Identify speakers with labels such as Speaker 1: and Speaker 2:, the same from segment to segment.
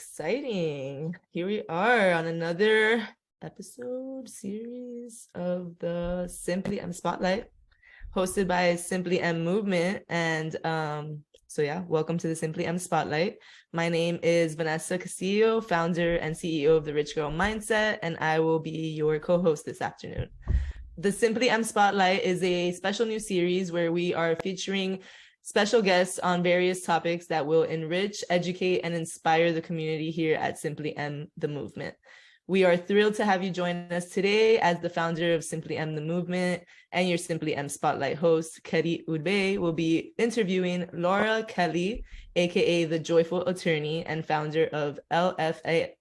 Speaker 1: exciting. Here we are on another series of the Simply M Spotlight, hosted by Simply M Movement. And welcome to the Simply M Spotlight. My name is Vanessa Castillo, founder and CEO of the Rich Girl Mindset, and I will be your co-host this afternoon. The Simply M Spotlight is a special new series where we are featuring special guests on various topics that will enrich, educate, and inspire the community here at Simply M, the Movement. We are thrilled to have you join us today as the founder of Simply M, the Movement, and your Simply M Spotlight host, Ketty Udbe, will be interviewing Laura Kelly, aka the Joyful Attorney and founder of LFA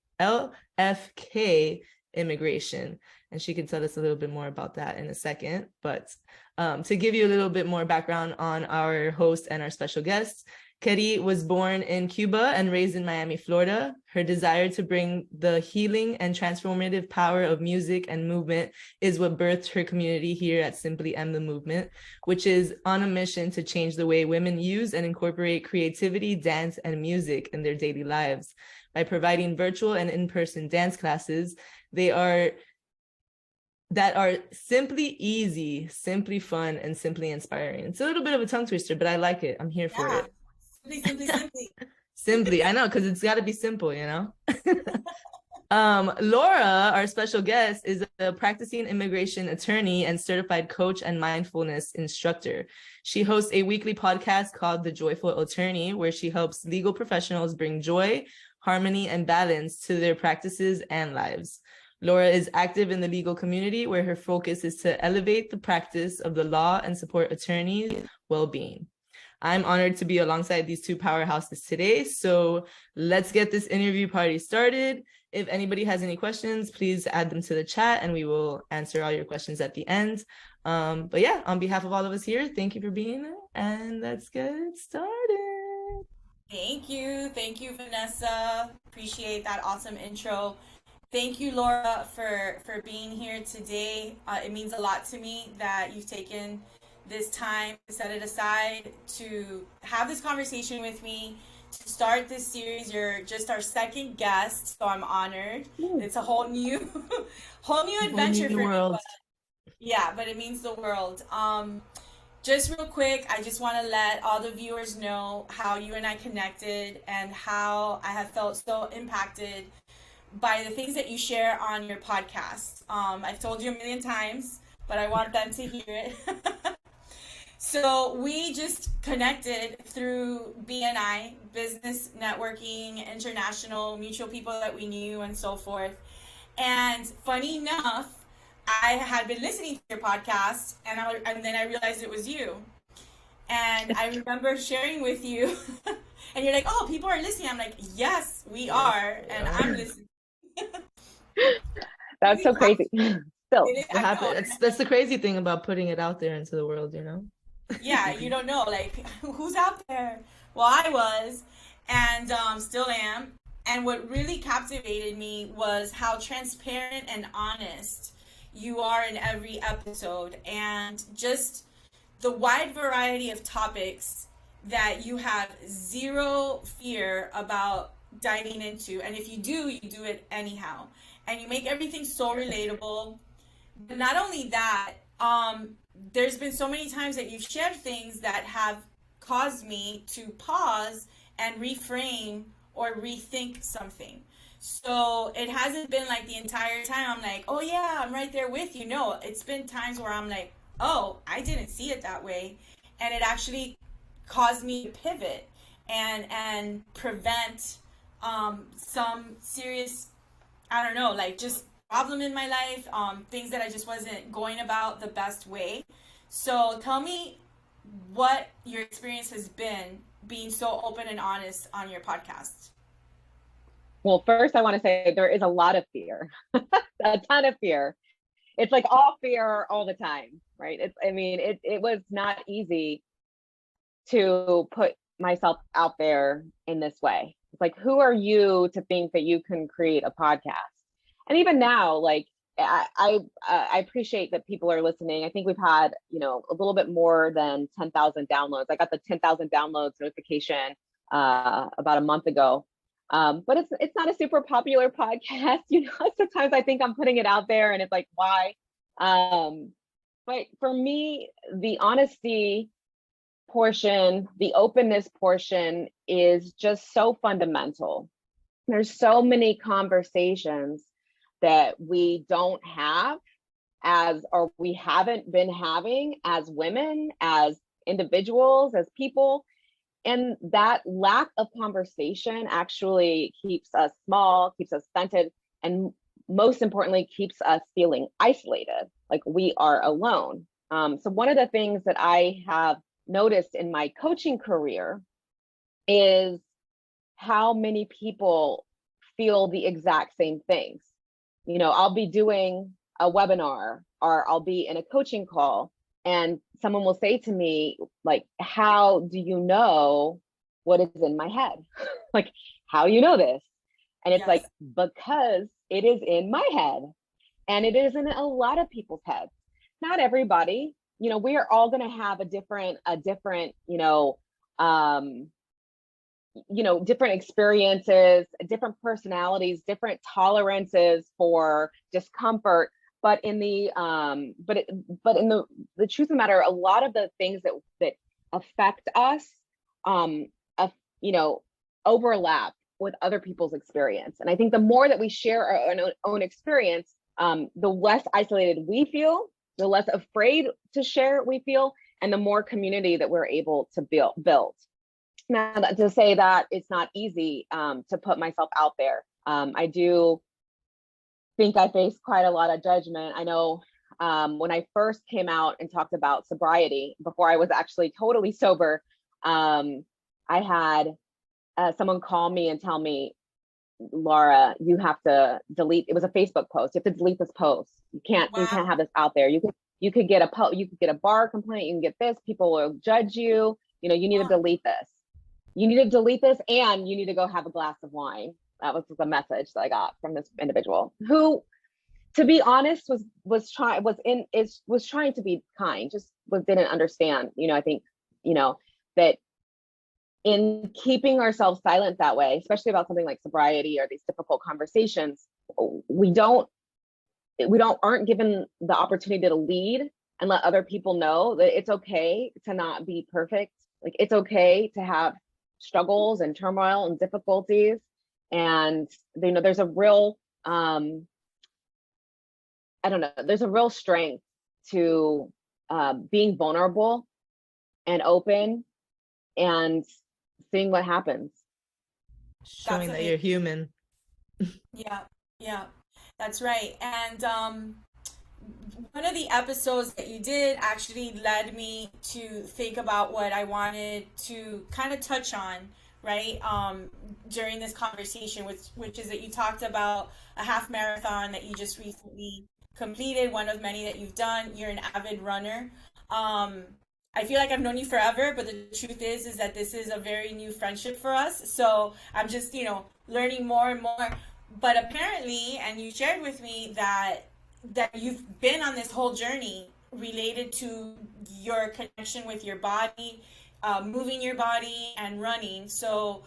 Speaker 1: Immigration. And she can tell us a little bit more about that in a second. But to give you a little bit more background on our host and our special guests, Ketty was born in Cuba and raised in Miami, Florida. Her desire to bring the healing and transformative power of music and movement is what birthed her community here at Simply M, the Movement, which is on a mission to change the way women use and incorporate creativity, dance, and music in their daily lives. By providing virtual and in-person dance classes, that are simply easy, simply fun, and simply inspiring. It's a little bit of a tongue twister, but I like it. I'm here for it.
Speaker 2: Simply.
Speaker 1: Simply, I know, because it's got to be simple, you know? Laura, our special guest, is a practicing immigration attorney and certified coach and mindfulness instructor. She hosts a weekly podcast called The Joyful Attorney, where she helps legal professionals bring joy, harmony, and balance to their practices and lives. Laura is active in the legal community, where her focus is to elevate the practice of the law and support attorneys' well-being. I'm honored to be alongside these two powerhouses today, so let's get this interview party started. If anybody has any questions, please add them to the chat and we will answer all your questions at the end. But yeah, on behalf of all of us here, thank you for being here, and let's get started.
Speaker 2: Thank you, Vanessa. Appreciate that awesome intro. Thank you, Laura, for being here today. It means a lot to me that you've taken this time to set it aside to have this conversation with me, to start this series. You're just our second guest, so I'm honored. It's a whole new adventure for me. But it means the world. Just real quick, I just want to let all the viewers know how you and I connected and how I have felt so impacted by the things that you share on your podcast. I've told you a million times, but I want them to hear it. So we just connected through BNI, business networking, international mutual people that we knew, and so forth. And funny enough, I had been listening to your podcast, and then I realized it was you. And I remember sharing with you, and you're like, "Oh, people are listening." I'm like, "Yes, we are, and I'm listening."
Speaker 3: That's so crazy. Still,
Speaker 1: that's the crazy thing about putting it out there into the world, you know?
Speaker 2: Yeah, you don't know, like, who's out there? Well, I was, and still am. And what really captivated me was how transparent and honest you are in every episode, and just the wide variety of topics that you have zero fear about diving into. And if you do it anyhow. And you make everything so relatable. But not only that, there's been so many times that you've shared things that have caused me to pause and reframe or rethink something. So it hasn't been like the entire time I'm like, "Oh yeah, I'm right there with you." No, it's been times where I'm like, "Oh, I didn't see it that way." And it actually caused me to pivot and prevent some serious, I don't know, like just problem in my life, things that I just wasn't going about the best way. So tell me what your experience has been being so open and honest on your podcast.
Speaker 3: Well, first I want to say there is a lot of fear, a ton of fear. It's like all fear all the time, right? It was not easy to put myself out there in this way. It's like, who are you to think that you can create a podcast? And even now, like, I appreciate that people are listening. I think we've had, a little bit more than 10,000 downloads. I got the 10,000 downloads notification about a month ago. But it's not a super popular podcast. You know, sometimes I think I'm putting it out there and it's like, why? But for me, the honesty portion, the openness portion is just so fundamental. There's so many conversations that we don't have or we haven't been having as women, as individuals, as people. And that lack of conversation actually keeps us small, keeps us stunted, and most importantly, keeps us feeling isolated, like we are alone. So one of the things that I have noticed in my coaching career is how many people feel the exact same things. You know, I'll be doing a webinar or I'll be in a coaching call and someone will say to me, like, how do you know what is in my head? Like, how do you know this? And it's like, because it is in my head and it is in a lot of people's heads. Not everybody, you know, we are all going to have a different, different experiences, different personalities, different tolerances for discomfort. But in the the truth of the matter, a lot of the things that affect us, overlap with other people's experience. And I think the more that we share our own experience, the less isolated we feel, the less afraid to share we feel, and the more community that we're able to build. Now, to say that it's not easy to put myself out there. I do think I faced quite a lot of judgment. I know when I first came out and talked about sobriety, before I was actually totally sober, I had someone call me and tell me, Laura, you have to delete. It was a Facebook post. You have to delete this post. You can't have this out there. You could get a bar complaint. You can get this. People will judge you. You know, you need to delete this. You need to delete this, and you need to go have a glass of wine. That was the message that I got from this individual who, to be honest, was trying to be kind, just didn't understand. You know, I think, you know, that in keeping ourselves silent that way, especially about something like sobriety or these difficult conversations, we aren't given the opportunity to lead and let other people know that it's okay to not be perfect. Like, it's okay to have struggles and turmoil and difficulties. And, you know, there's a real, there's a real strength to being vulnerable and open and seeing what happens.
Speaker 1: Showing that you're human.
Speaker 2: Yeah, that's right. And one of the episodes that you did actually led me to think about what I wanted to kind of touch on, right? During this conversation, which is that you talked about a half marathon that you just recently completed, one of many that you've done. You're an avid runner. I feel like I've known you forever, but the truth is that this is a very new friendship for us. So I'm just, learning more and more. But apparently, and you shared with me that you've been on this whole journey related to your connection with your body, moving your body and running. So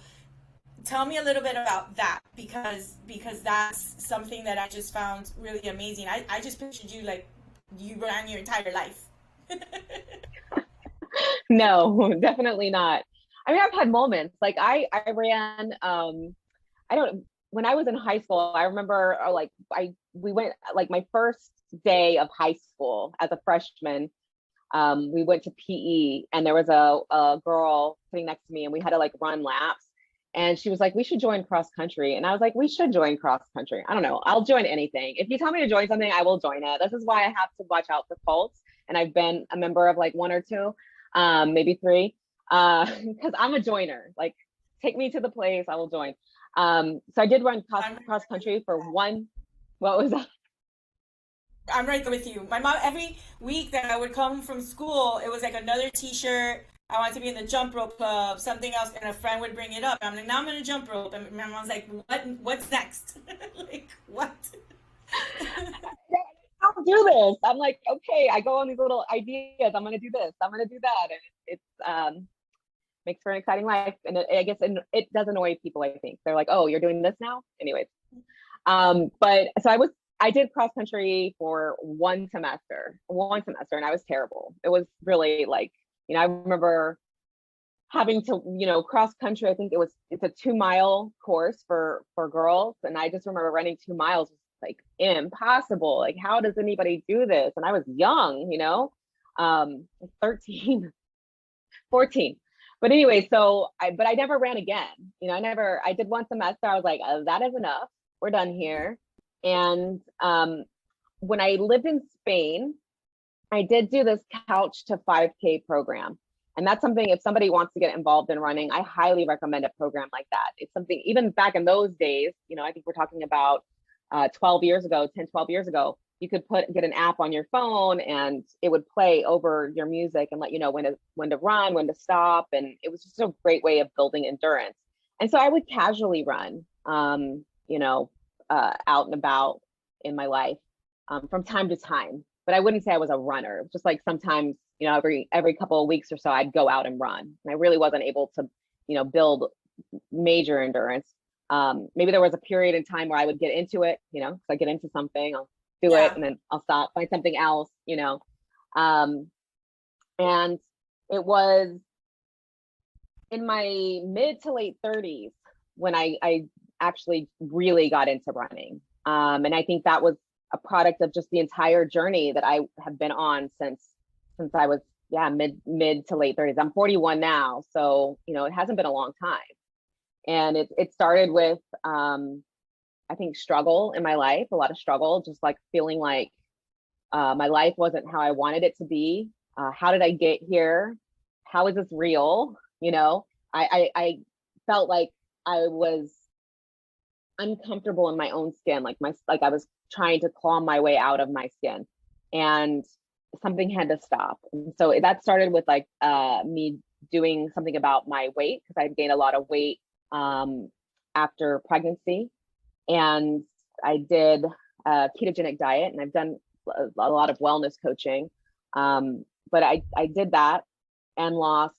Speaker 2: tell me a little bit about that, because that's something that I just found really amazing. I just pictured you like you ran your entire life.
Speaker 3: No, definitely not. I mean, I've had moments like I ran, when I was in high school, I remember we went like my first day of high school as a freshman. We went to PE and there was a girl sitting next to me and we had to like run laps. And she was like, we should join cross country. And I was like, we should join cross country. I don't know. I'll join anything. If you tell me to join something, I will join it. This is why I have to watch out for cults. And I've been a member of like one or two, maybe three, because I'm a joiner. Like, take me to the place, I will join. So I did run cross country for one. What was that?
Speaker 2: I'm right there with you. My mom, every week that I would come from school, it was like another t-shirt. I wanted to be in the jump rope club, something else, and a friend would bring it up. I'm like, now I'm gonna jump rope, and my mom's like, what's next? Like, what?
Speaker 3: I'll do this. I'm like, okay, I go on these little ideas. I'm gonna do this. I'm gonna do that, and it's makes for an exciting life. And I guess it does annoy people, I think. They're like, oh, you're doing this now? Anyways. But so I did cross country for one semester, and I was terrible. It was really like, I remember having to, cross country. I think it's a 2-mile course for girls. And I just remember running 2 miles was like impossible. Like, how does anybody do this? And I was young, 13, 14. But anyway, but I never ran again. I did one semester. I was like, oh, that is enough. We're done here. And when I lived in Spain, I did do this couch to 5K program. And that's something, if somebody wants to get involved in running, I highly recommend a program like that. It's something, even back in those days, I think we're talking about 12 years ago, you could get an app on your phone and it would play over your music and let you know when to run, when to stop. And it was just a great way of building endurance. And so I would casually run, out and about in my life from time to time, but I wouldn't say I was a runner. Just like sometimes, every couple of weeks or so, I'd go out and run. And I really wasn't able to, build major endurance. Maybe there was a period in time where I would get into it, so I get into something, I'll do it, and then I'll stop, find something else, and it was in my mid to late 30s when I actually really got into running. And I think that was a product of just the entire journey that I have been on since I was, mid to late 30s. I'm 41 now. So, it hasn't been a long time. And it started with, I think, struggle in my life, a lot of struggle, just like feeling like my life wasn't how I wanted it to be. How did I get here? How is this real? I felt like I was uncomfortable in my own skin, like I was trying to claw my way out of my skin, and something had to stop. And so that started with like me doing something about my weight, because I gained a lot of weight after pregnancy, and I did a ketogenic diet, and I've done a lot of wellness coaching, but I did that and lost,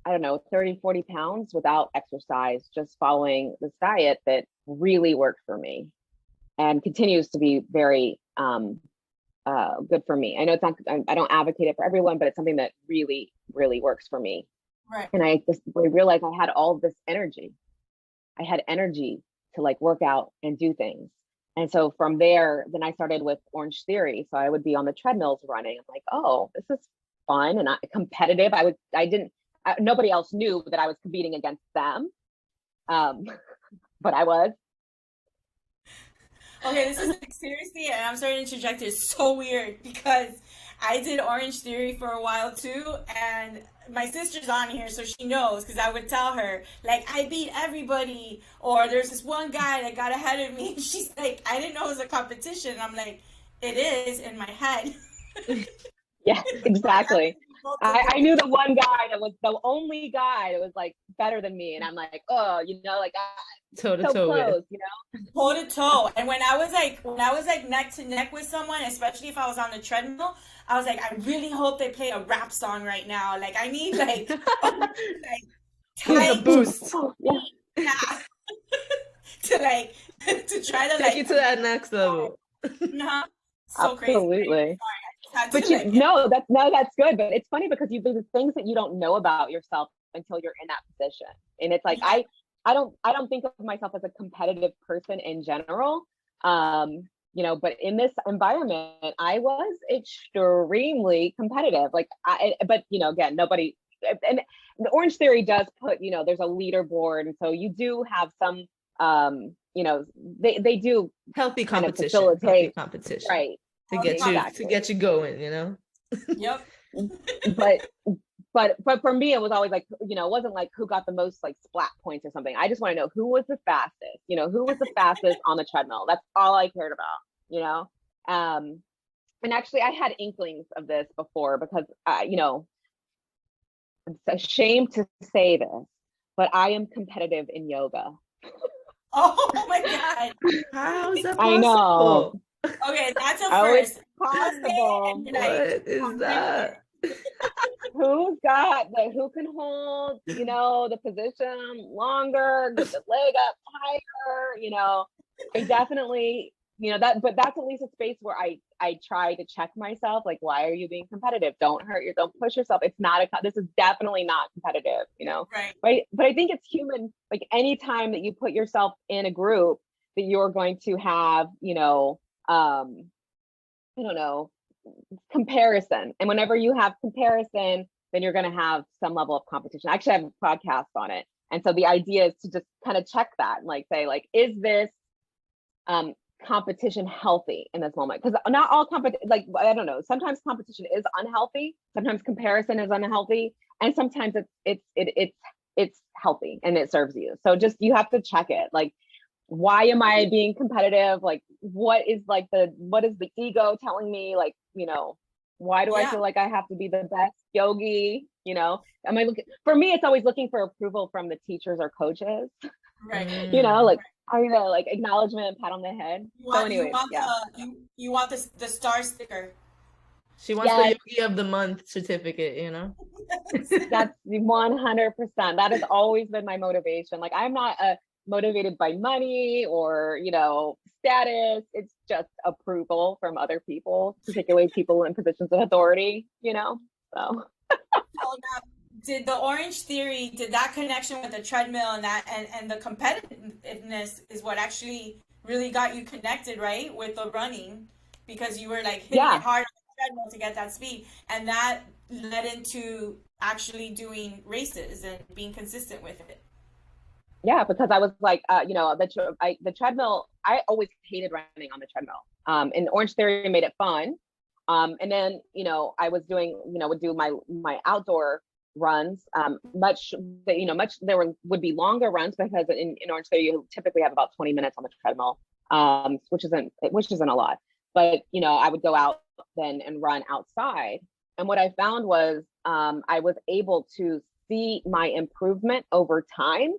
Speaker 3: I don't know, 30, 40 pounds without exercise, just following this diet that really worked for me and continues to be very good for me. I know it's not, I don't advocate it for everyone, but it's something that really, really works for me.
Speaker 2: Right.
Speaker 3: And I realized I had all this energy. I had energy to like work out and do things. And so from there, then I started with Orange Theory. So I would be on the treadmills running. I'm like, oh, this is fun and competitive. Nobody else knew that I was competing against them. But I was.
Speaker 2: Okay, this is like, seriously, and I'm sorry to interject. It's so weird because I did Orange Theory for a while too, and my sister's on here, so she knows because I would tell her like I beat everybody, or there's this one guy that got ahead of me. And she's like, I didn't know it was a competition. And I'm like, it is in my head.
Speaker 3: Yeah, exactly. I knew the one guy that was the only guy that was like better than me, and I'm like, oh, like
Speaker 1: toe to
Speaker 3: so
Speaker 1: toe
Speaker 3: close,
Speaker 1: with.
Speaker 2: Toe to toe. And when I was like neck to neck with someone, especially if I was on the treadmill, I was like, I really hope they play a rap song right now. Like I need like
Speaker 1: a boost.
Speaker 2: Yeah. to try to
Speaker 1: take you to that next level.
Speaker 2: Nah, so
Speaker 3: absolutely.
Speaker 2: Crazy.
Speaker 3: But that's good. But it's funny because there's things that you don't know about yourself until you're in that position. And it's like, I don't think of myself as a competitive person in general. But in this environment, I was extremely competitive. Like again, nobody, and the Orange Theory does put, there's a leaderboard. And so you do have some, they do
Speaker 1: healthy
Speaker 3: kind
Speaker 1: competition,
Speaker 3: of facilitate
Speaker 1: competition.
Speaker 3: Right.
Speaker 1: To get you going,
Speaker 2: Yep.
Speaker 3: But for me, it was always like, it wasn't like who got the most like splat points or something. I just want to know who was the fastest, who was the fastest on the treadmill. That's all I cared about, and actually I had inklings of this before because, I'm ashamed to say this, but I am competitive in yoga.
Speaker 2: Oh my God.
Speaker 1: How is that possible?
Speaker 3: I know.
Speaker 2: Okay, that's a first.
Speaker 3: Possible.
Speaker 1: What is that?
Speaker 3: Who who can hold, the position longer, get the leg up higher, I definitely, but that's at least a space where I try to check myself, like, why are you being competitive? Don't push yourself. It's not this is definitely not competitive,
Speaker 2: Right.
Speaker 3: But I think it's human, like any time that you put yourself in a group that you're going to have, I don't know, comparison. And whenever you have comparison, then you're going to have some level of competition. I actually have a podcast on it. And so the idea is to just kind of check that and like say, like, is this competition healthy in this moment? Because not all competition, like, I don't know, sometimes competition is unhealthy, sometimes comparison is unhealthy, and sometimes it's healthy and it serves you. So just, you have to check it. Like, why am I being competitive? Like, what is the ego telling me? Like, why do I feel like I have to be the best yogi? Am I looking, for me, it's always looking for approval from the teachers or coaches.
Speaker 2: Right.
Speaker 3: Like, like acknowledgement and pat on the head.
Speaker 2: You want the star sticker.
Speaker 1: She wants the Yogi of the Month certificate,
Speaker 3: That's 100%. That has always been my motivation. Like, I'm not motivated by money or, status. It's just approval from other people, particularly people in positions of authority, so.
Speaker 2: Did the Orange Theory, did that connection with the treadmill and the competitiveness is what actually really got you connected, right? With the running, because you were like hitting it hard on the treadmill to get that speed. And that led into actually doing races and being consistent with it.
Speaker 3: Yeah, because I was like, the treadmill, I always hated running on the treadmill. And Orange Theory made it fun. And then, I was doing, would do my outdoor runs, would be longer runs, because in Orange Theory, you typically have about 20 minutes on the treadmill, which isn't a lot. But, I would go out then and run outside. And what I found was, I was able to see my improvement over time.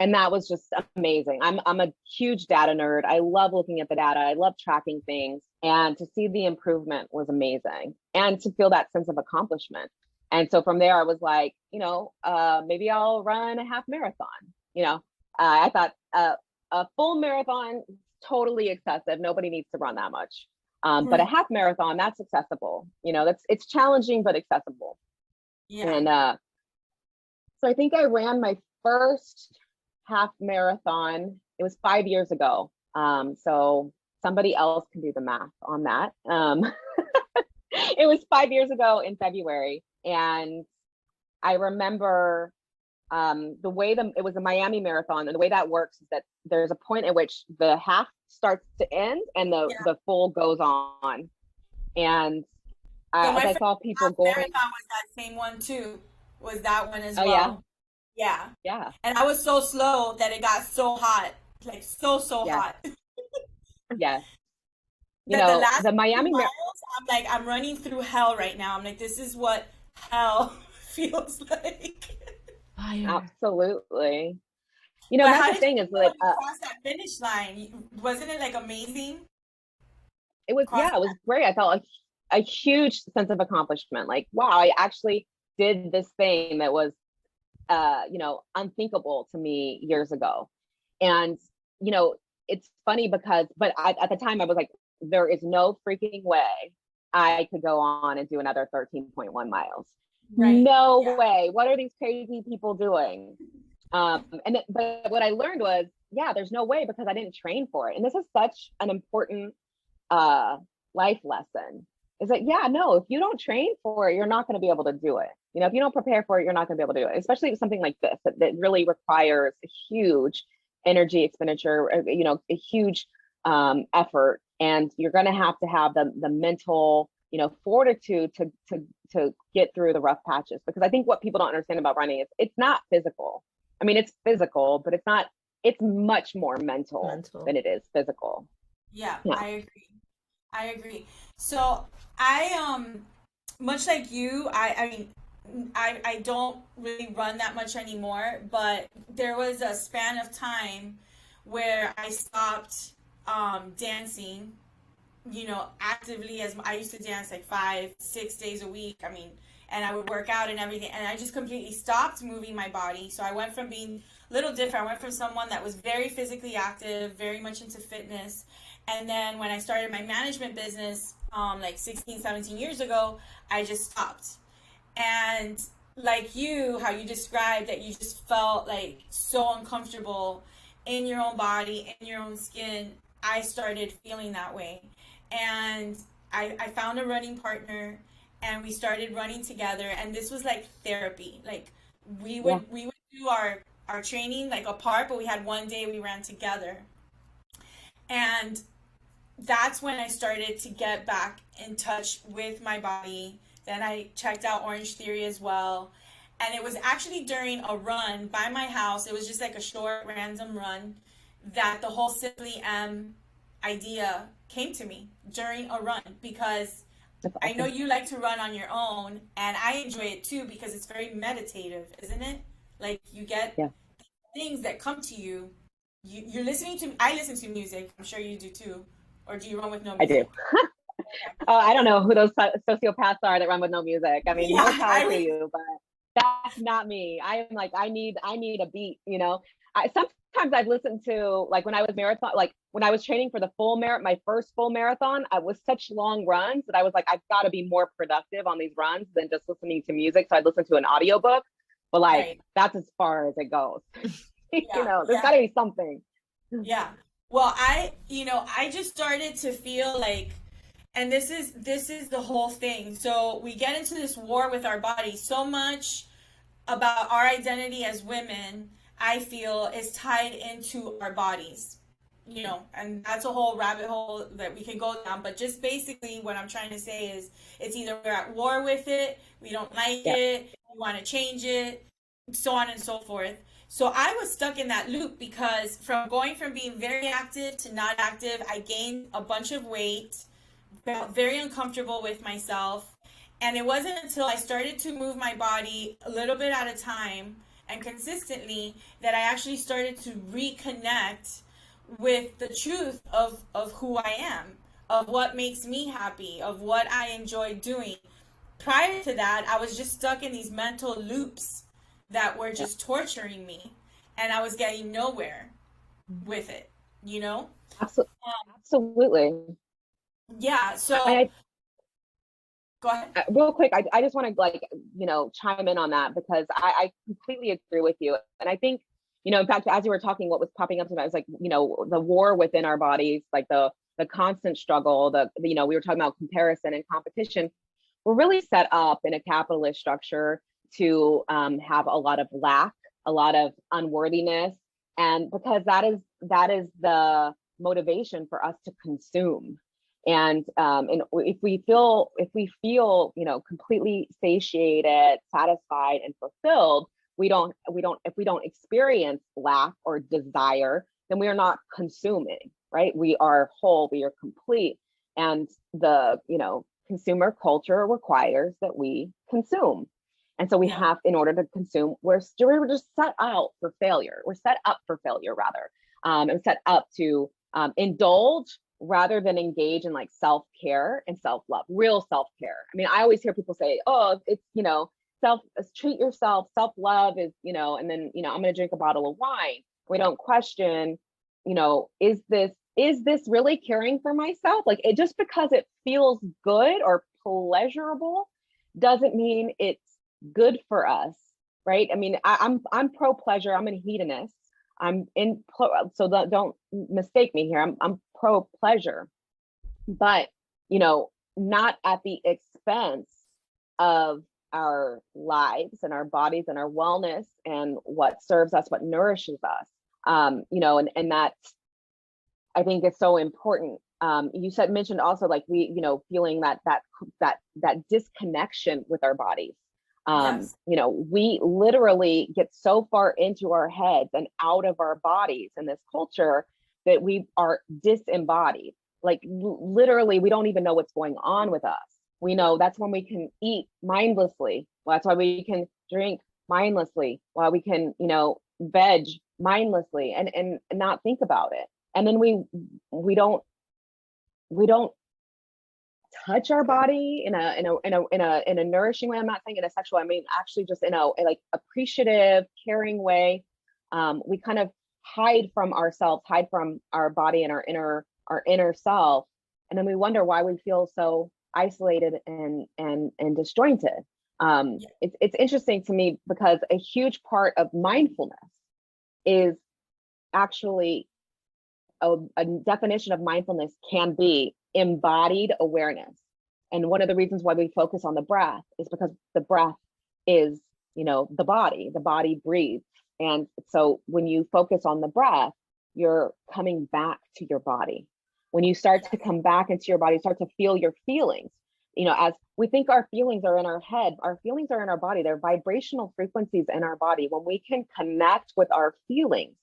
Speaker 3: And that was just amazing. I'm a huge data nerd. I love looking at the data. I love tracking things. And to see the improvement was amazing. And to feel that sense of accomplishment. And so from there, I was like, maybe I'll run a half marathon. I thought a full marathon, totally excessive. Nobody needs to run that much. But a half marathon, that's accessible. It's challenging, but accessible. Yeah. And so I think I ran my first half marathon. It was 5 years ago. So somebody else can do the math on that. It was 5 years ago in February. And I remember the way it was a Miami marathon, and the way that works is that there's a point at which the half starts to end and the full goes on. And I saw people going.
Speaker 2: Marathon was that same one too. Was that one as well?
Speaker 3: Yeah.
Speaker 2: Yeah.
Speaker 3: Yeah.
Speaker 2: And I was so slow that it got so hot, like so hot.
Speaker 3: Yes.
Speaker 2: The
Speaker 3: Miami
Speaker 2: miles, I'm running through hell right now. I'm like, this is what hell feels like.
Speaker 3: Absolutely. That's the thing is like
Speaker 2: cross that finish line. Wasn't it like amazing?
Speaker 3: It was it was great. I felt a huge sense of accomplishment. Like, wow, I actually did this thing that was unthinkable to me years ago. And it's funny because at the time I was like, there is no freaking way I could go on and do another 13.1 miles. Right. No way. What are these crazy people doing? But what I learned was, there's no way, because I didn't train for it. And this is such an important life lesson. Is that, no, if you don't train for it, you're not going to be able to do it. If you don't prepare for it, you're not going to be able to do it, especially with something like this that really requires a huge energy expenditure, a huge effort. And you're going to have the mental, fortitude to get through the rough patches. Because I think what people don't understand about running is it's not physical. I mean, it's physical, but it's much more mental than it is physical.
Speaker 2: Yeah. I agree. So I much like you, I don't really run that much anymore, but there was a span of time where I stopped dancing, actively, as I used to dance like 5-6 days a week. and I would work out and everything, and I just completely stopped moving my body. So I went from being a little different. I went from someone that was very physically active, very much into fitness, and then when I started my management business, like 16, 17 years ago, I just stopped. And like you, how you described that you just felt like so uncomfortable in your own body, in your own skin, I started feeling that way. And I found a running partner, and we started running together, and this was like therapy. Like we would do our training like apart, but we had one day we ran together. And that's when I started to get back in touch with my body. Then I checked out Orange Theory as well. And it was actually during a run by my house. It was just like a short, random run that the whole Simply M idea came to me during a run, because
Speaker 3: That's
Speaker 2: I know
Speaker 3: awesome.
Speaker 2: you like to run on your own, and I enjoy it too because it's very meditative, isn't it? Like you get
Speaker 3: Yeah,
Speaker 2: things that come to you. You're listening to, I listen to music. I'm sure you do too. Or do you run with no
Speaker 3: I do.
Speaker 2: music?
Speaker 3: I don't know who those sociopaths are that run with no music. I mean,
Speaker 2: Yeah,
Speaker 3: more power to you, but that's not me. I am like, I need a beat, you know. I sometimes I've listened to, like, when I was marathon, like when I was training for the full marathon, my first full marathon, I was such long runs that I was like, I've got to be more productive on these runs than just listening to music. So I'd listen to an audiobook, but like
Speaker 2: right.
Speaker 3: that's as far as it goes. You
Speaker 2: Yeah,
Speaker 3: know, there's
Speaker 2: yeah,
Speaker 3: gotta be something.
Speaker 2: yeah. Well, I just started to feel like, and this is the whole thing. So we get into this war with our bodies so much about our identity as women, I feel, is tied into our bodies. And that's a whole rabbit hole that we can go down. But just basically, what I'm trying to say is it's either we're at war with it, we don't like
Speaker 3: Yeah.
Speaker 2: it, we want to change it, so on and so forth. So I was stuck in that loop because from going from being very active to not active, I gained a bunch of weight, felt very uncomfortable with myself. And it wasn't until I started to move my body a little bit at a time and consistently that I actually started to reconnect with the truth of who I am, of what makes me happy, of what I enjoy doing. Prior to that, I was just stuck in these mental loops that were
Speaker 3: Yeah.
Speaker 2: just torturing me, and I was getting nowhere with it, you know?
Speaker 3: Absolutely. Absolutely.
Speaker 2: Yeah,
Speaker 3: And
Speaker 2: so go ahead.
Speaker 3: real quick, I just want to, like, you know, chime in on that because I completely agree with you. And I think, you know, in fact, as you were talking, what was popping up to me was like, you know, the war within our bodies, like the constant struggle, you know, we were talking about comparison and competition. We're really set up in a capitalist structure to have a lot of lack, a lot of unworthiness, and because that is the motivation for us to consume. And if we feel, you know, completely satiated, satisfied, and fulfilled, if we don't experience lack or desire, then we are not consuming, right? We are whole, we are complete. And the, you know, consumer culture requires that we consume. And so we
Speaker 2: Yeah,
Speaker 3: have, in order to consume, we're just set out for failure. We're set up for failure, rather, and set up to indulge rather than engage in like self-care and self-love, real self-care. I mean, I always hear people say, oh, it's, you know, treat yourself, self-love is, you know, and then, you know, I'm going to drink a bottle of wine. We don't question, you know, is this really caring for myself? Like, it just because it feels good or pleasurable doesn't mean it's good for us, right? I mean, I'm pro pleasure. I'm a hedonist. Don't mistake me here. I'm pro pleasure, but, you know, not at the expense of our lives and our bodies and our wellness and what serves us, what nourishes us. You know, and that, I think, is so important. You mentioned also, like, we, you know, feeling that disconnection with our bodies.
Speaker 2: yes,
Speaker 3: You know, we literally get so far into our heads and out of our bodies in this culture that we are disembodied. Like, literally, we don't even know what's going on with us. We know that's when we can eat mindlessly. Well, that's why we can drink mindlessly. Why we can, you know, veg mindlessly and not think about it. And then we don't touch our body in a nourishing way. I'm not saying in a sexual, I mean actually just in a like appreciative, caring way. We kind of hide from ourselves, hide from our body and our inner self, and then we wonder why we feel so isolated and disjointed. It's interesting to me because a huge part of mindfulness is actually a definition of mindfulness can be embodied awareness. And one of the reasons why we focus on the breath is because the breath is, the body breathes. And so when you focus on the breath, you're coming back to your body. When you start to come back into your body, start to feel your feelings. As we think our feelings are in our head, our feelings are in our body. They're vibrational frequencies in our body. When we can connect with our feelings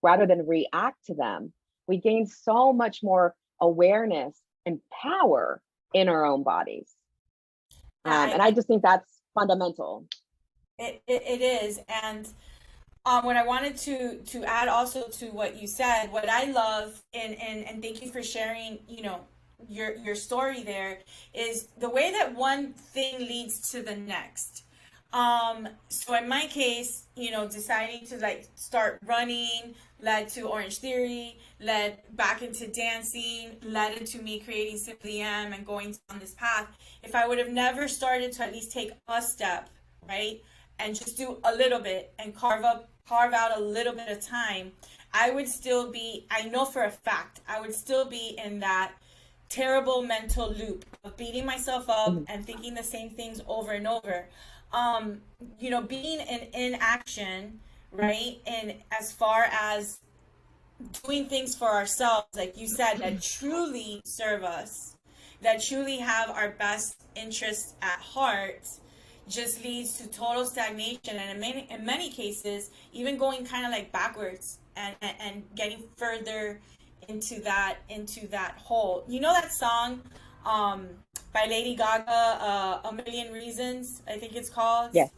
Speaker 3: rather than react to them, we gain so much more awareness and power in our own bodies. And I just think that's fundamental.
Speaker 2: It is. And what I wanted to add also to what you said, what I love, and thank you for sharing, your story there, is the way that one thing leads to the next. So in my case, deciding to like start running led to Orange Theory, led back into dancing, led into me creating Simply Am and going on this path. If I would have never started to at least take a step, right, and just do a little bit and carve out a little bit of time, I would still be, I know for a fact, I would still be in that terrible mental loop of beating myself up and thinking the same things over and over. Being in action, right? And as far as doing things for ourselves, like you said, that truly serve us, that truly have our best interests at heart, just leads to total stagnation, and in many cases, even going kind of like backwards and getting further into that hole. You know that song by Lady Gaga, A Million Reasons, I think it's called?
Speaker 3: Yes.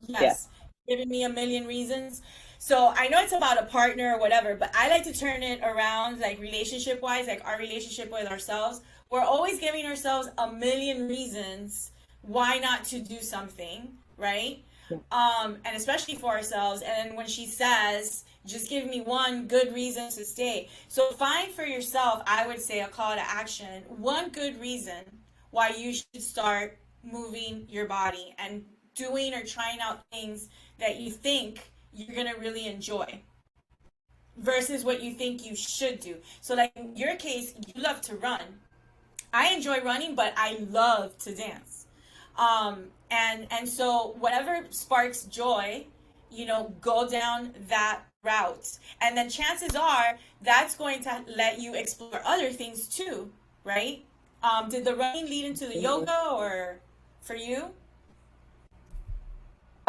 Speaker 2: Yes. Giving me a million reasons. So I know it's about a partner or whatever, but I like to turn it around, like relationship wise, like our relationship with ourselves. We're always giving ourselves a million reasons why not to do something, right? And especially for ourselves. And then when she says, just give me one good reason to stay. So find for yourself, I would say, a call to action, one good reason why you should start moving your body and doing or trying out things that you think you're going to really enjoy versus what you think you should do. So like in your case, you love to run. I enjoy running, but I love to dance. And so whatever sparks joy, go down that route. And then chances are that's going to let you explore other things too, right? Did the running lead into the yoga or for you?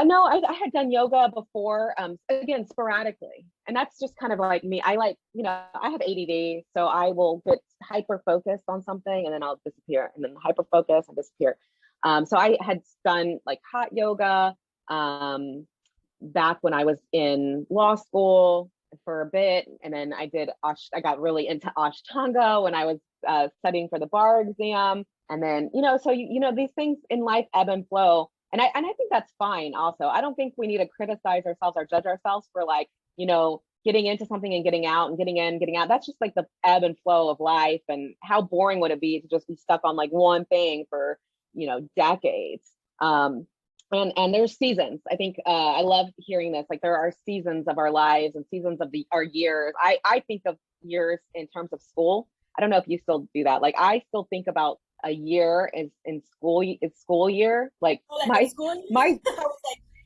Speaker 3: No, I had done yoga before, again, sporadically. And that's just kind of like me. I have ADD, so I will get hyper focused on something and then I'll disappear, and then hyper focus and disappear. So I had done like hot yoga back when I was in law school for a bit. And then I got really into Ashtanga when I was studying for the bar exam. And then, so, these things in life ebb and flow. And I think that's fine also. I don't think we need to criticize ourselves or judge ourselves for like, getting into something and getting out and getting in, getting out. That's just like the ebb and flow of life. And how boring would it be to just be stuck on like one thing for, decades. And there's seasons. I think I love hearing this. Like there are seasons of our lives and seasons of our years. I think of years in terms of school. I don't know if you still do that. Like I still think about a year is in school. It's school year. Like
Speaker 2: school year?
Speaker 3: my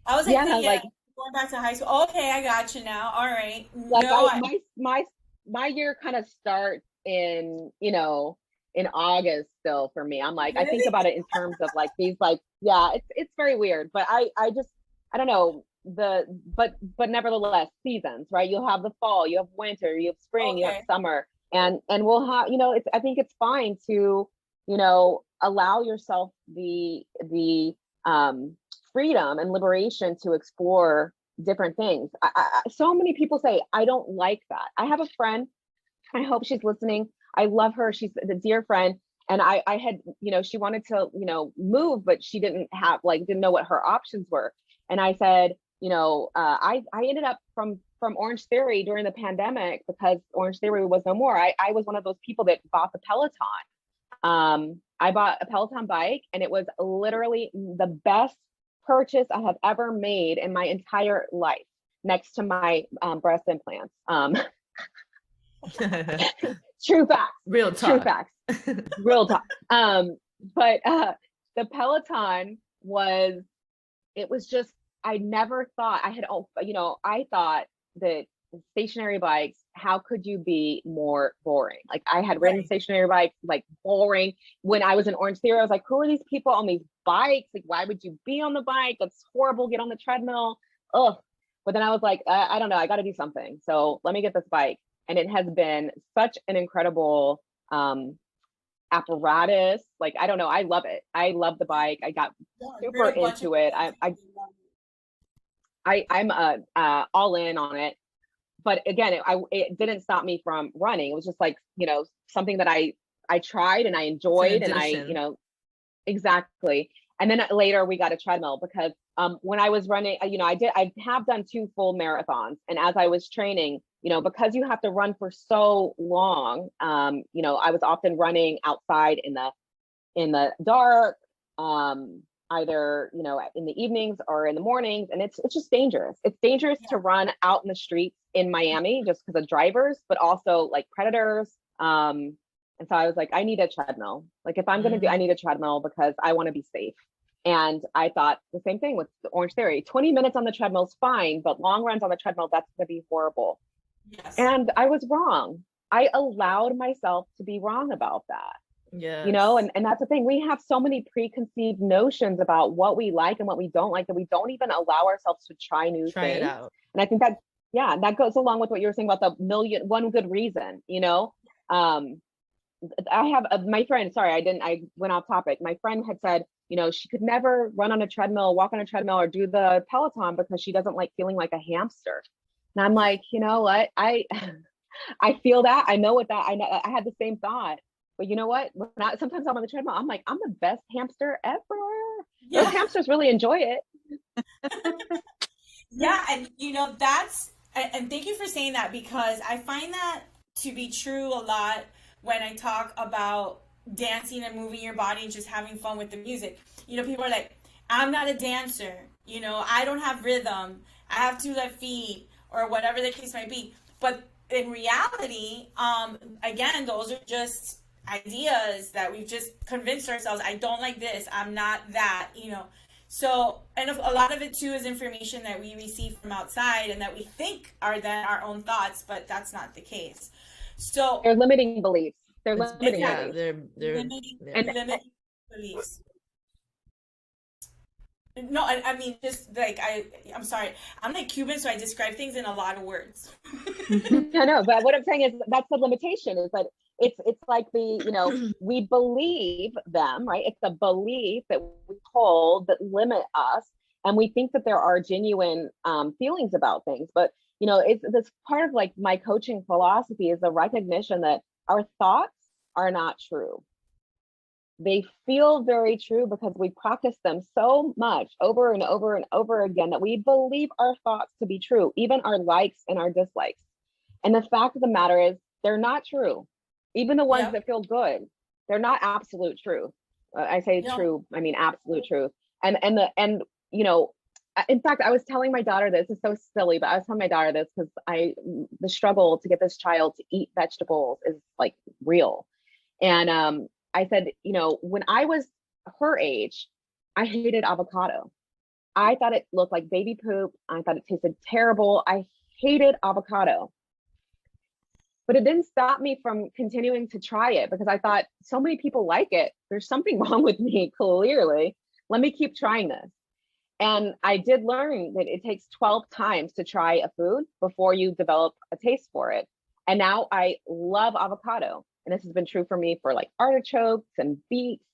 Speaker 2: I was like going back to high school. Okay, I got you now. All right.
Speaker 3: Like my year kind of starts in in August still for me. I'm like, really? I think about it in terms of like these like, yeah, it's very weird, but I don't know but nevertheless seasons, right? You'll have the fall, you have winter, you have spring, okay. You have summer, and we'll have, I think it's fine to, allow yourself the freedom and liberation to explore different things. So many people say, I don't like that. I have a friend, I hope she's listening. I love her. She's a dear friend. And I had, she wanted to, move, but she didn't know what her options were. And I said, I ended up from Orange Theory during the pandemic, because Orange Theory was no more. I was one of those people that bought the Peloton. I bought a Peloton bike, and it was literally the best purchase I have ever made in my entire life, next to my breast implants. True facts.
Speaker 1: Real talk.
Speaker 3: True facts. Real talk. But the Peloton was just, I never thought I thought that stationary bikes, how could you be more boring? Like, I had ridden stationary bikes, like, boring. When I was in Orange Theory, I was like, who are these people on these bikes? Like, why would you be on the bike? That's horrible. Get on the treadmill. Ugh. But then I was like, I don't know, I got to do something. So let me get this bike. And it has been such an incredible apparatus. Like, I don't know, I love it. I love the bike. I got super into it. I'm all in on it. But again, it didn't stop me from running. It was just like, something that I tried and I enjoyed, and exactly. And then later we got a treadmill, because when I was running, I have done 2 full marathons. And as I was training, because you have to run for so long, I was often running outside in the dark, either, in the evenings or in the mornings. And it's just dangerous. It's dangerous to run out in the streets in Miami, just because of drivers, but also like predators. And so I was like, I need a treadmill. Like, if I'm going to do, I need a treadmill, because I want to be safe. And I thought the same thing with the Orange Theory. 20 minutes on the treadmill is fine, but long runs on the treadmill, that's going to be horrible.
Speaker 2: Yes.
Speaker 3: And I was wrong. I allowed myself to be wrong about that.
Speaker 1: Yeah.
Speaker 3: And that's the thing. We have so many preconceived notions about what we like and what we don't like, that we don't even allow ourselves to try new things.
Speaker 1: It out.
Speaker 3: And I think that goes along with what you were saying about the one good reason, I have my friend, sorry, I went off topic. My friend had said, she could never run on a treadmill, walk on a treadmill, or do the Peloton, because she doesn't like feeling like a hamster. And I'm like, you know what? I feel that. I know what that, I had the same thought. But you know what? Sometimes I'm on the treadmill, I'm like, I'm the best hamster ever. Yeah. Those hamsters really enjoy it.
Speaker 2: Yeah. And and thank you for saying that, because I find that to be true a lot when I talk about dancing and moving your body and just having fun with the music. People are like, I'm not a dancer. I don't have rhythm. I have 2 left feet, or whatever the case might be. But in reality, again, those are just ideas that we've just convinced ourselves. I don't like this. I'm not that, So, and a lot of it too is information that we receive from outside, and that we think are then our own thoughts, but that's not the case. So
Speaker 3: they're limiting beliefs. They're limiting
Speaker 1: beliefs.
Speaker 3: They're
Speaker 2: limiting beliefs. No, I mean, just like, I'm sorry. I'm like Cuban, so I describe things in a lot of words.
Speaker 3: I know, but what I'm saying is that's the limitation, is that it's like we believe them, right? It's a belief that we hold that limit us. And we think that there are genuine feelings about things. But, it's this part of like my coaching philosophy is the recognition that our thoughts are not true. They feel very true because we practice them so much over and over and over again that we believe our thoughts to be true, even our likes and our dislikes. And the fact of the matter is, they're not true. Even the ones that feel good, they're not absolute truth. I say true, I mean absolute truth. And in fact, I was telling my daughter this, is so silly, but I was telling my daughter this because the struggle to get this child to eat vegetables is like real. And I said, when I was her age, I hated avocado. I thought it looked like baby poop. I thought it tasted terrible. I hated avocado. But it didn't stop me from continuing to try it, because I thought, so many people like it. There's something wrong with me, clearly. Let me keep trying this. And I did learn that it takes 12 times to try a food before you develop a taste for it. And now I love avocado. And this has been true for me for like artichokes and beets.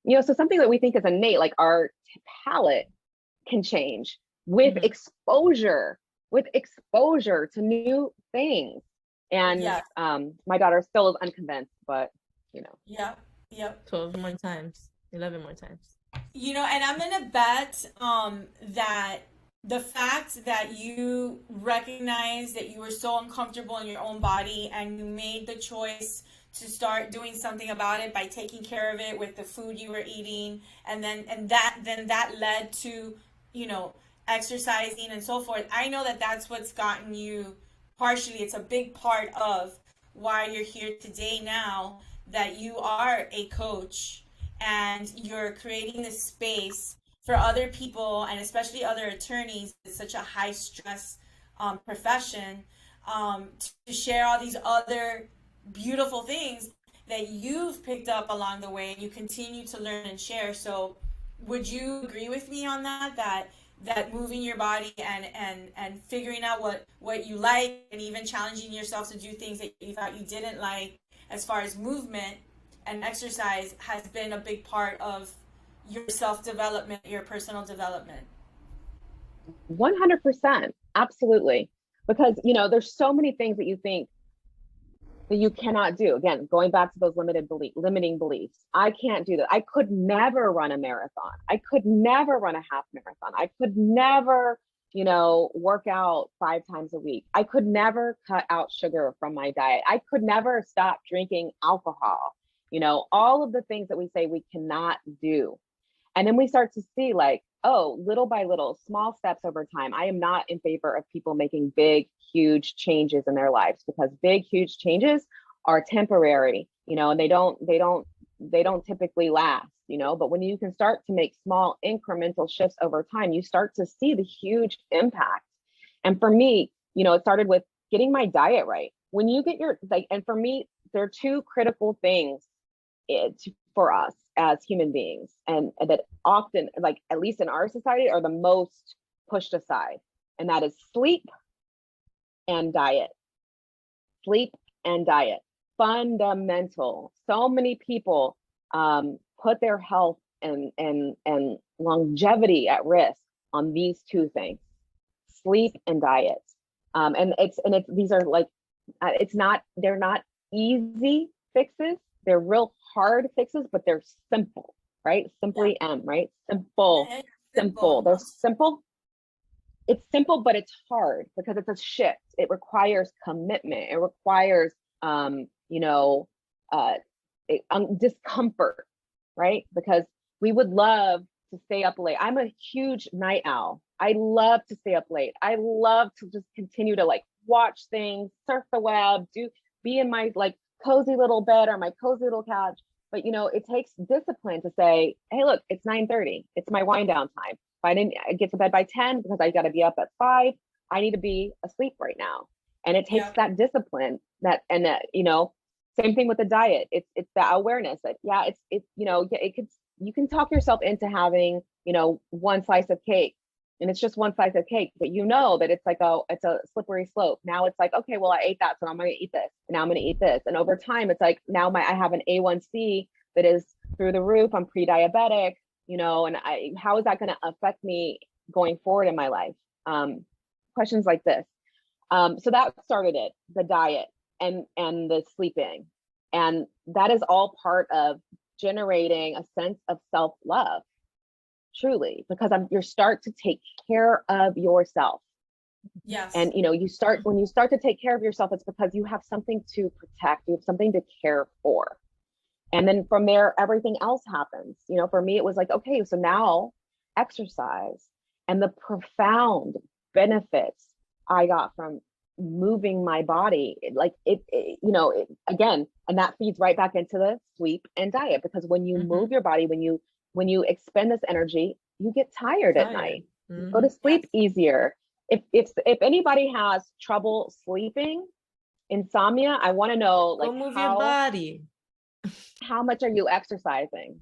Speaker 3: So something that we think is innate, like our palate can change with exposure to new things. And my daughter still is unconvinced, but
Speaker 2: Yeah. Yep.
Speaker 1: 12 more times, 11 more times.
Speaker 2: You know, and I'm gonna bet that the fact that you recognize that you were so uncomfortable in your own body and you made the choice to start doing something about it by taking care of it with the food you were eating, and that led to, you know, exercising and so forth. I know that that's what's gotten you, partially it's a big part of why you're here today now, that you are a coach and you're creating this space for other people and especially other attorneys. It's such a high stress profession, to share all these other beautiful things that you've picked up along the way and you continue to learn and share. So would you agree with me on that, that moving your body and figuring out what you like, and even challenging yourself to do things that you thought you didn't like as far as movement and exercise has been a big part of your self-development, your personal development?
Speaker 3: 100%. Absolutely. Because, you know, there's so many things that you think that you cannot do. Again, going back to those limiting beliefs. I can't do that. I could never run a marathon. I could never run a half marathon. I could never, you know, work out 5 times a week. I could never cut out sugar from my diet. I could never stop drinking alcohol. You know, all of the things that we say we cannot do. And then we start to see, like, oh, little by little, small steps over time. I am not in favor of people making big, huge changes in their lives, because big, huge changes are temporary, you know, and they don't typically last, you know. But when you can start to make small incremental shifts over time, you start to see the huge impact. And for me, you know, it started with getting my diet right. When you get your, like, and for me, there are two critical things for us as human beings, and that often, like, at least in our society, are the most pushed aside, and that is sleep and diet. Sleep and diet, fundamental. So many people put their health and longevity at risk on these two things: sleep and diet. And it's these are like, they're not easy fixes. They're real hard fixes, but they're simple, right? Simply M, right? Simple. They're simple. It's simple, but it's hard because it's a shift. It requires commitment. It requires, you know, discomfort, right? Because we would love to stay up late. I'm a huge night owl. I love to stay up late. I love to just continue to, like, watch things, surf the web, be in my, like, cozy little bed or my cozy little couch. But, you know, it takes discipline to say, hey, look, it's 9:30. It's my wind down time. If I didn't get to bed by 10 because I got to be up at 5, I need to be asleep right now. And it takes that discipline, you know, same thing with the diet. It's that awareness that, you know, you can talk yourself into having, you know, one slice of cake, and it's just one slice of cake, but you know that it's like it's a slippery slope. Now it's like, okay, well, I ate that, so I'm going to eat this. And now I'm going to eat this. And over time, it's like, now I have an A1C that is through the roof. I'm pre-diabetic, you know, and how is that going to affect me going forward in my life? Questions like this. So that started it, the diet and the sleeping. And that is all part of generating a sense of self-love, truly, because you start to take care of yourself.
Speaker 2: Yes.
Speaker 3: And, you know, when you start to take care of yourself, it's because you have something to protect, you have something to care for. And then from there, everything else happens. You know, for me, it was like, okay, so now exercise and the profound benefits I got from moving my body, again, and that feeds right back into the sleep and diet, because when you move your body, when you expend this energy, you get tired at night. You go to sleep easier. If anybody has trouble sleeping, insomnia, I want to know, like,
Speaker 1: go move your body.
Speaker 3: How much are you exercising?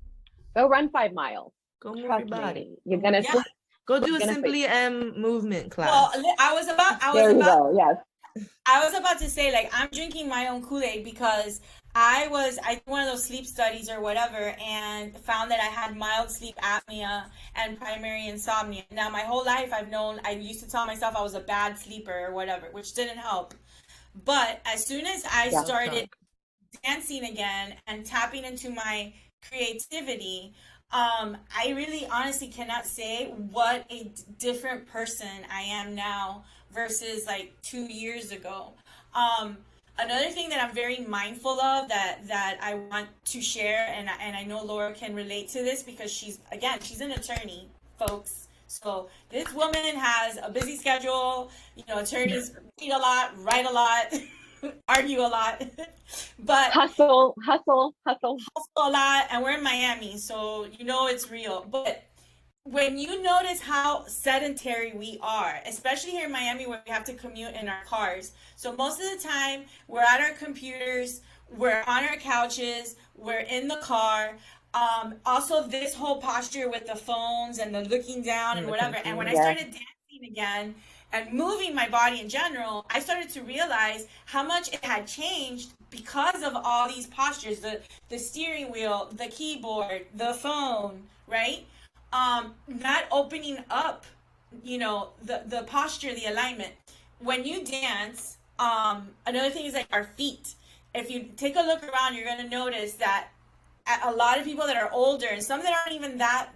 Speaker 3: Go run 5 miles.
Speaker 1: Go move your body.
Speaker 3: You're gonna sleep.
Speaker 1: Go do a Simply movement class.
Speaker 2: Well, I was about to say, like, I'm drinking my own Kool-Aid because I did one of those sleep studies or whatever and found that I had mild sleep apnea and primary insomnia. Now, my whole life I used to tell myself I was a bad sleeper or whatever, which didn't help. But as soon as I started dancing again and tapping into my creativity, I really honestly cannot say what a different person I am now versus like 2 years ago. Um, Another thing that I'm very mindful of that I want to share, and I know Laura can relate to this because she's an attorney, folks. So this woman has a busy schedule. Attorneys read a lot, write a lot, argue a lot, but
Speaker 3: Hustle, hustle, hustle.
Speaker 2: also a lot. And we're in Miami, so it's real. But when you notice how sedentary we are, especially here in Miami where we have to commute in our cars. So most of the time we're at our computers, we're on our couches, we're in the car. Also this whole posture with the phones and the looking down and whatever. And when I started dancing again and moving my body in general, I started to realize how much it had changed because of all these postures, the steering wheel, the keyboard, the phone, right? Not opening up, the posture, the alignment. When you dance, another thing is like our feet. If you take a look around, you're going to notice that a lot of people that are older, and some that aren't even that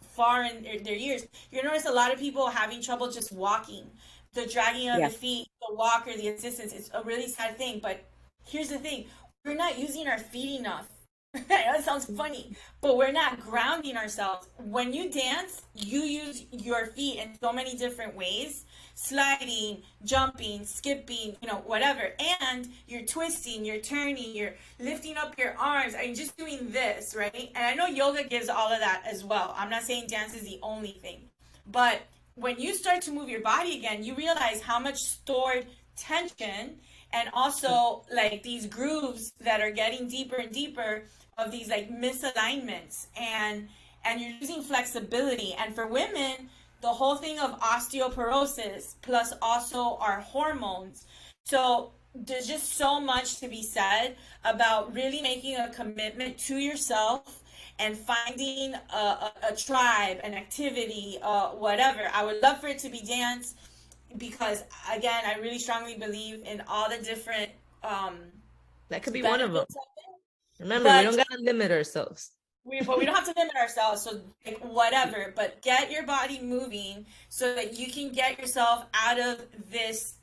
Speaker 2: far in their years, you're going to notice a lot of people having trouble just walking. The dragging of the feet, the walker, the assistance, it's a really sad thing. But here's the thing, we're not using our feet enough. I know it sounds funny, but we're not grounding ourselves. When you dance, you use your feet in so many different ways, sliding, jumping, skipping, whatever. And you're twisting, you're turning, you're lifting up your arms. I'm just doing this, right? And I know yoga gives all of that as well. I'm not saying dance is the only thing. But when you start to move your body again, you realize how much stored tension and also like these grooves that are getting deeper and deeper of these like misalignments, and you're using flexibility. And for women, the whole thing of osteoporosis plus also our hormones. So there's just so much to be said about really making a commitment to yourself and finding a tribe, an activity, whatever. I would love for it to be dance because, again, I really strongly believe in all the different
Speaker 1: that could be one of them. Remember,
Speaker 2: but
Speaker 1: we don't gotta limit ourselves.
Speaker 2: But we don't have to limit ourselves. So like, whatever, but get your body moving so that you can get yourself out of this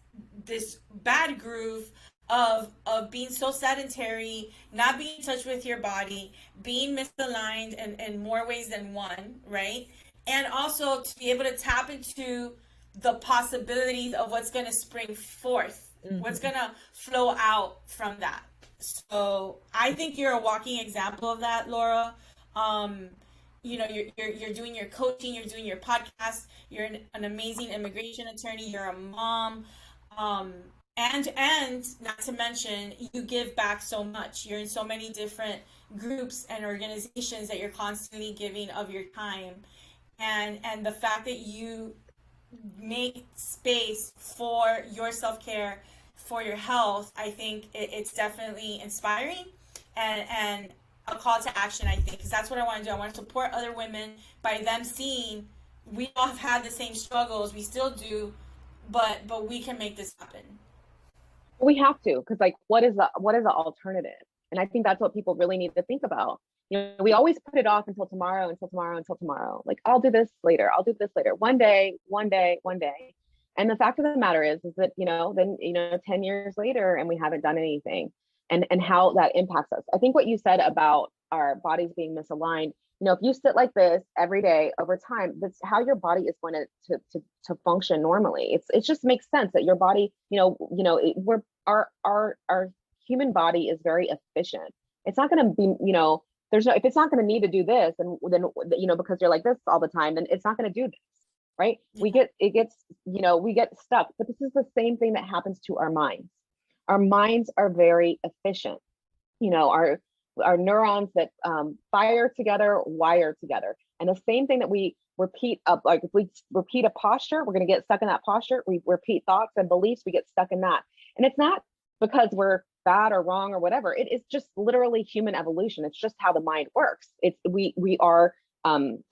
Speaker 2: bad groove of being so sedentary, not being in touch with your body, being misaligned in more ways than one, right? And also to be able to tap into the possibilities of what's going to spring forth, what's going to flow out from that. So I think you're a walking example of that, Laura. You're doing your coaching, you're doing your podcast, you're an amazing immigration attorney, you're a mom, and not to mention you give back so much. You're in so many different groups and organizations that you're constantly giving of your time, and the fact that you make space for your self-care, for your health, I think it's definitely inspiring and a call to action, I think, because that's what I want to do. I want to support other women by them seeing we all have had the same struggles, we still do, but we can make this happen.
Speaker 3: We have to, because like, what is the alternative? And I think that's what people really need to think about. We always put it off until tomorrow, until tomorrow, until tomorrow. Like, I'll do this later. I'll do this later. One day, one day, one day. And the fact of the matter is that, then, 10 years later and we haven't done anything, and how that impacts us. I think what you said about our bodies being misaligned, if you sit like this every day over time, that's how your body is going to function normally. It just makes sense that your body, our human body is very efficient. It's not going to be, if it's not going to need to do this, and then, because you're like this all the time, then it's not going to do this. Right? We get stuck, but this is the same thing that happens to our minds. Our minds are very efficient. Our neurons that fire together, wire together. And the same thing that we repeat up, like if we repeat a posture, we're going to get stuck in that posture. We repeat thoughts and beliefs, we get stuck in that. And it's not because we're bad or wrong or whatever. It is just literally human evolution. It's just how the mind works. We are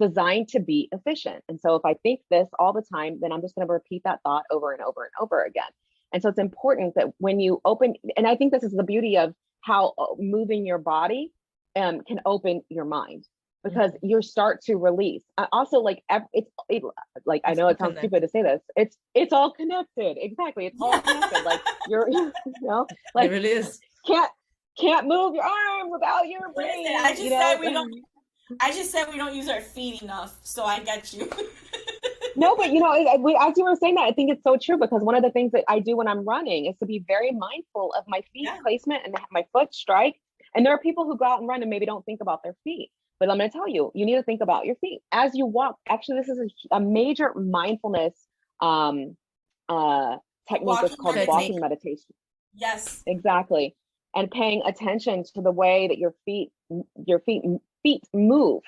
Speaker 3: designed to be efficient. And so if I think this all the time, then I'm just going to repeat that thought over and over and over again. And so it's important that when you open, and I think this is the beauty of how moving your body can open your mind, because you start to release. Also, like like I know it sounds stupid to say this. It's all connected. Exactly, it's all connected. Like you know, like
Speaker 1: it really is.
Speaker 3: Can't move your arm without your brain.
Speaker 2: Listen, I just said we don't. I just said we don't use our feet enough, so I get you.
Speaker 3: No, but you know, as you were saying that, I think it's so true, because one of the things that I do when I'm running is to be very mindful of my feet placement and my foot strike. And there are people who go out and run and maybe don't think about their feet. But I'm going to tell you, you need to think about your feet as you walk. Actually, this is a major mindfulness technique. It's called walking meditation.
Speaker 2: Yes,
Speaker 3: exactly. And paying attention to the way that your feet move,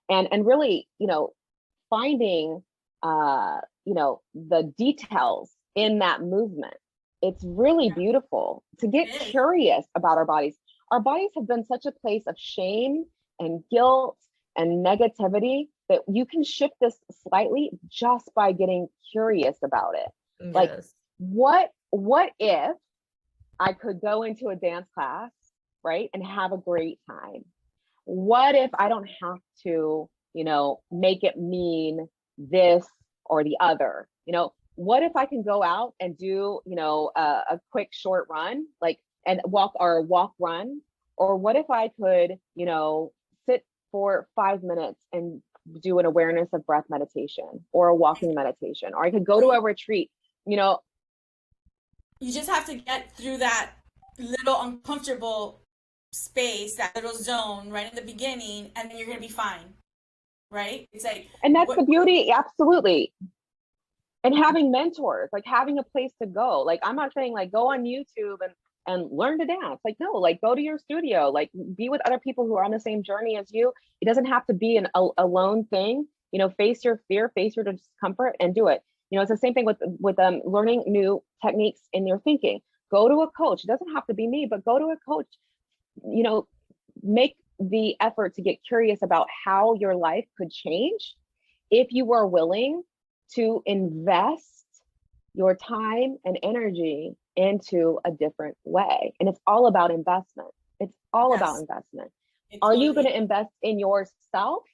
Speaker 3: and really, you know, finding you know, the details in that movement. It's really beautiful to get curious about our bodies. Our bodies have been such a place of shame and guilt and negativity that you can shift this slightly just by getting curious about it.
Speaker 1: Yes.
Speaker 3: Like, what if I could go into a dance class, right, and have a great time? What if I don't have to, you know, make it mean this or the other? You know, what if I can go out and do, you know, a quick short run, like, and walk run? Or what if I could, you know, sit for 5 minutes and do an awareness of breath meditation or a walking meditation? Or I could go to a retreat. You know,
Speaker 2: you just have to get through that little uncomfortable space, that little zone right in the beginning, and then you're gonna be fine. Right? It's like,
Speaker 3: and that's the beauty, absolutely. And having mentors, like having a place to go. Like, I'm not saying like go on YouTube and learn to dance. Like, no, like go to your studio, like be with other people who are on the same journey as you. It doesn't have to be an alone thing. You know, face your fear, face your discomfort, and do it. You know, it's the same thing with learning new techniques in your thinking. Go to a coach. It doesn't have to be me, but go to a coach. You know, make the effort to get curious about how your life could change if you were willing to invest your time and energy into a different way. And it's all about investment. It's all about investment. Are you going to invest in yourself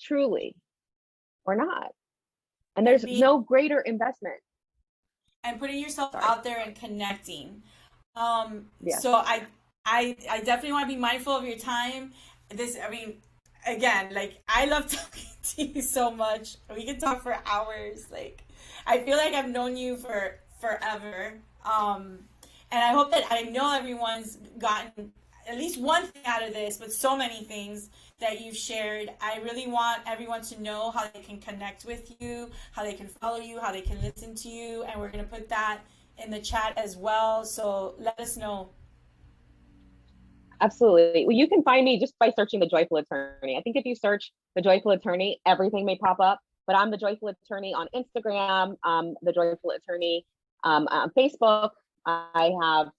Speaker 3: truly or not? And there's no greater investment.
Speaker 2: And putting yourself out there and connecting.
Speaker 3: Yes.
Speaker 2: So I definitely want to be mindful of your time. I mean, again, like, I love talking to you so much. We can talk for hours. Like, I feel like I've known you for forever. And I hope that, I know everyone's gotten at least one thing out of this, but so many things that you've shared. I really want everyone to know how they can connect with you, how they can follow you, how they can listen to you. And we're going to put that in the chat as well. So let us know.
Speaker 3: Absolutely. Well, you can find me just by searching The Joyful Attorney. I think if you search The Joyful Attorney, everything may pop up, but I'm The Joyful Attorney on Instagram, The Joyful Attorney on Facebook. I have,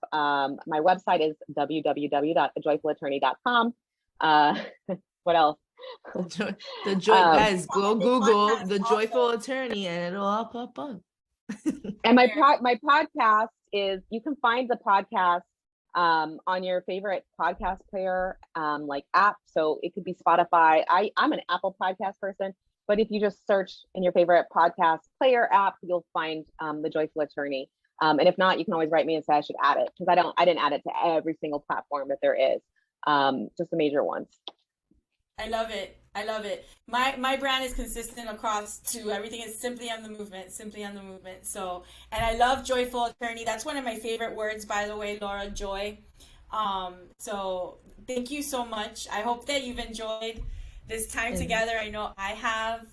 Speaker 3: my website is www.thejoyfulattorney.com. What else?
Speaker 1: Guys, go Google The Joyful Attorney and it'll all pop up.
Speaker 3: And my podcast is, you can find the podcast on your favorite podcast player, like app. So it could be Spotify. I'm an Apple podcast person, but if you just search in your favorite podcast player app, you'll find The Joyful Attorney. And if not, you can always write me and say I should add it, because I didn't add it to every single platform that there is, just the major ones.
Speaker 2: I love it. I love it. My brand is consistent across to everything. Is simply on the movement, simply on the movement. So, and I love Joyful Attorney. That's one of my favorite words, by the way, Laura, joy. So thank you so much. I hope that you've enjoyed this time together. I know I have.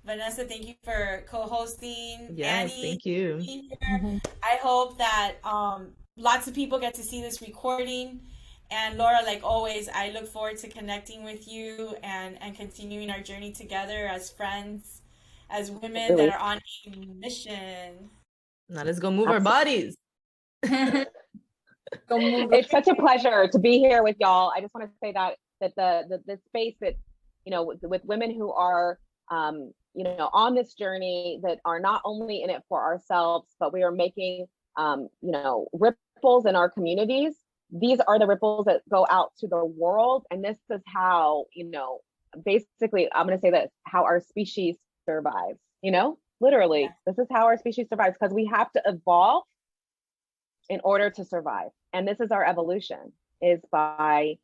Speaker 2: Vanessa, thank you for co-hosting.
Speaker 1: Yes,
Speaker 2: Annie,
Speaker 1: thank you.
Speaker 2: I hope that lots of people get to see this recording. And Laura, like always, I look forward to connecting with you and continuing our journey together as friends, as women that are on a mission.
Speaker 1: Now let's go move our bodies.
Speaker 3: It's such a pleasure to be here with y'all. I just want to say that the space that, you know, with women who are, you know, on this journey, that are not only in it for ourselves, but we are making ripples in our communities, these are the ripples that go out to the world. And this is how, basically, I'm going to say this, how our species survives, literally, this is how our species survives, because we have to evolve in order to survive. And this is our evolution, is by,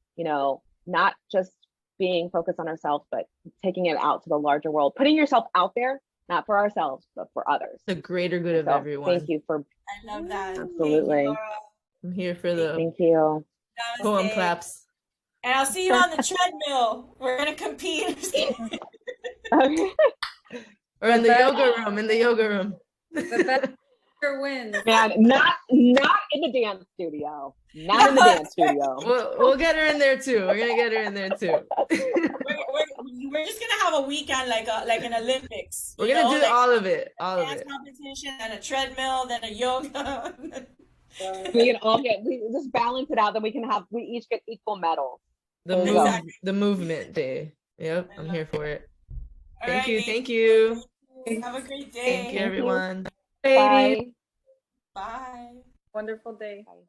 Speaker 3: not just being focused on ourselves, but taking it out to the larger world, putting yourself out there, not for ourselves, but for others.
Speaker 1: The greater good of everyone.
Speaker 3: Thank you for.
Speaker 2: I love that.
Speaker 3: Absolutely.
Speaker 2: You,
Speaker 1: I'm here for the
Speaker 3: Thank you.
Speaker 1: poem claps.
Speaker 2: And I'll see you on the treadmill. We're gonna compete.
Speaker 1: Or in the yoga room. In the yoga room.
Speaker 4: The best wins.
Speaker 3: Man, not in the dance studio. Not in the dance studio.
Speaker 1: We'll get her in there too. We're gonna get her in there too.
Speaker 2: We're just gonna have a weekend like an Olympics.
Speaker 1: We're gonna do all of it. All of
Speaker 2: dance
Speaker 1: it.
Speaker 2: competition, and a treadmill, then a yoga.
Speaker 3: We can all we just balance it out. Then we each get equal medals.
Speaker 1: The movement day. Yep, I'm here for it. Thank you. Thank you.
Speaker 2: Have a great day.
Speaker 1: Thank you, everyone.
Speaker 3: Bye.
Speaker 2: Bye.
Speaker 4: Wonderful day.
Speaker 3: Bye.